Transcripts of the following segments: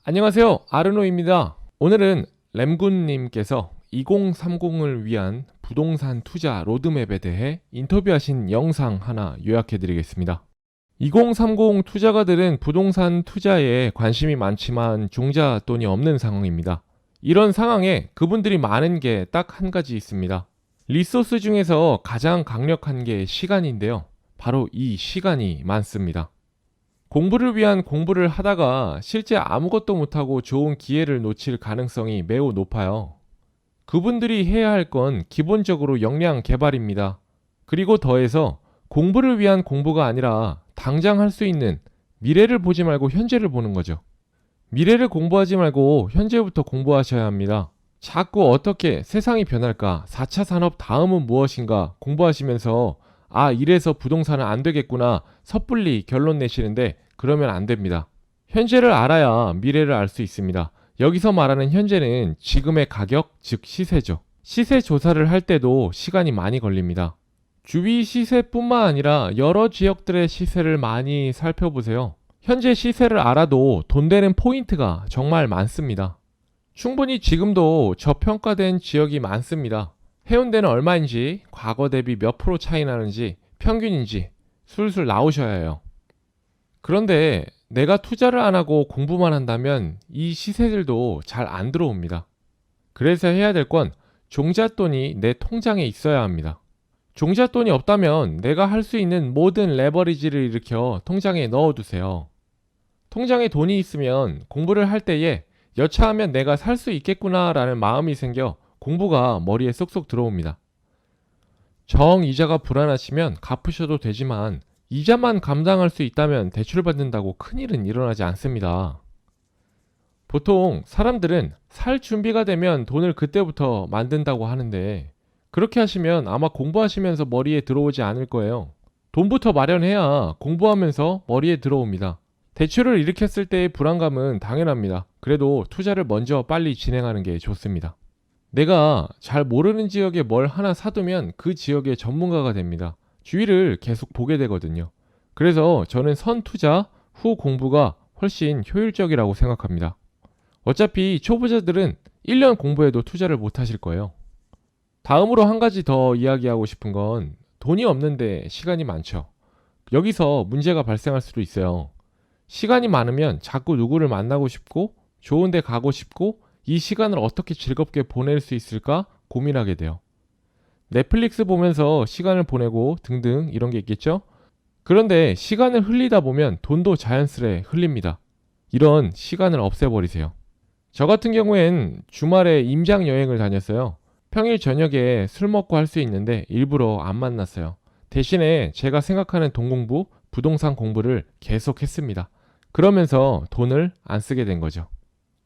안녕하세요, 아르노입니다. 오늘은 램군님께서 2030을 위한 부동산 투자 로드맵에 대해 인터뷰하신 영상 하나 요약해드리겠습니다. 2030 투자가들은 부동산 투자에 관심이 많지만 종잣돈이 없는 상황입니다. 이런 상황에 그분들이 많은 게 딱 한 가지 있습니다. 리소스 중에서 가장 강력한 게 시간인데요. 바로 이 시간이 많습니다. 공부를 위한 공부를 하다가 실제 아무것도 못하고 좋은 기회를 놓칠 가능성이 매우 높아요. 그분들이 해야 할 건 기본적으로 역량 개발입니다. 그리고 더해서 공부를 위한 공부가 아니라 당장 할 수 있는 미래를 보지 말고 현재를 보는 거죠. 미래를 공부하지 말고 현재부터 공부하셔야 합니다. 자꾸 어떻게 세상이 변할까, 4차 산업 다음은 무엇인가 공부하시면서 이래서 부동산은 안 되겠구나 섣불리 결론 내시는데 그러면 안 됩니다. 현재를 알아야 미래를 알 수 있습니다. 여기서 말하는 현재는 지금의 가격, 즉 시세죠. 시세 조사를 할 때도 시간이 많이 걸립니다. 주위 시세뿐만 아니라 여러 지역들의 시세를 많이 살펴보세요. 현재 시세를 알아도 돈 되는 포인트가 정말 많습니다. 충분히 지금도 저평가된 지역이 많습니다. 해운대는 얼마인지, 과거 대비 몇 프로 차이 나는지, 평균인지 술술 나오셔야 해요. 그런데 내가 투자를 안 하고 공부만 한다면 이 시세들도 잘 안 들어옵니다. 그래서 해야 될 건 종잣돈이 내 통장에 있어야 합니다. 종잣돈이 없다면 내가 할 수 있는 모든 레버리지를 일으켜 통장에 넣어두세요. 통장에 돈이 있으면 공부를 할 때에 여차하면 내가 살 수 있겠구나 라는 마음이 생겨 공부가 머리에 쏙쏙 들어옵니다. 정이자가 불안하시면 갚으셔도 되지만 이자만 감당할 수 있다면 대출받는다고 큰일은 일어나지 않습니다. 보통 사람들은 살 준비가 되면 돈을 그때부터 만든다고 하는데 그렇게 하시면 아마 공부하시면서 머리에 들어오지 않을 거예요. 돈부터 마련해야 공부하면서 머리에 들어옵니다. 대출을 일으켰을 때의 불안감은 당연합니다. 그래도 투자를 먼저 빨리 진행하는 게 좋습니다. 내가 잘 모르는 지역에 뭘 하나 사두면 그 지역의 전문가가 됩니다. 주위를 계속 보게 되거든요. 그래서 저는 선 투자 후 공부가 훨씬 효율적이라고 생각합니다. 어차피 초보자들은 1년 공부해도 투자를 못 하실 거예요. 다음으로 한 가지 더 이야기하고 싶은 건 돈이 없는데 시간이 많죠. 여기서 문제가 발생할 수도 있어요. 시간이 많으면 자꾸 누구를 만나고 싶고 좋은 데 가고 싶고 이 시간을 어떻게 즐겁게 보낼 수 있을까 고민하게 돼요. 넷플릭스 보면서 시간을 보내고 등등 이런 게 있겠죠? 그런데 시간을 흘리다 보면 돈도 자연스레 흘립니다. 이런 시간을 없애버리세요. 저 같은 경우엔 주말에 임장 여행을 다녔어요. 평일 저녁에 술 먹고 할 수 있는데 일부러 안 만났어요. 대신에 제가 생각하는 돈 공부, 부동산 공부를 계속 했습니다. 그러면서 돈을 안 쓰게 된 거죠.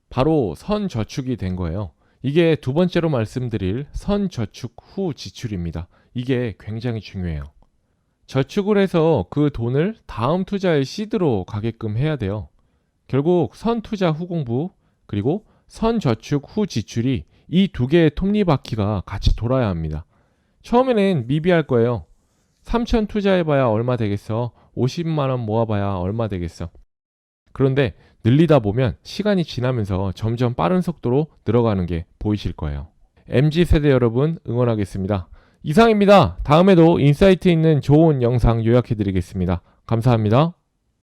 바로 선저축이 된 거예요. 이게 두 번째로 말씀드릴 선저축 후 지출입니다. 이게 굉장히 중요해요. 저축을 해서 그 돈을 다음 투자의 시드로 가게끔 해야 돼요. 결국 선투자 후 공부 그리고 선저축 후 지출이 이 두 개의 톱니바퀴가 같이 돌아야 합니다. 처음에는 미비할 거예요. 3천 투자해봐야 얼마 되겠어? 50만원 모아봐야 얼마 되겠어? 그런데 늘리다 보면 시간이 지나면서 점점 빠른 속도로 늘어가는 게 보이실 거예요. MZ세대 여러분 응원하겠습니다. 이상입니다. 다음에도 인사이트 있는 좋은 영상 요약해드리겠습니다. 감사합니다.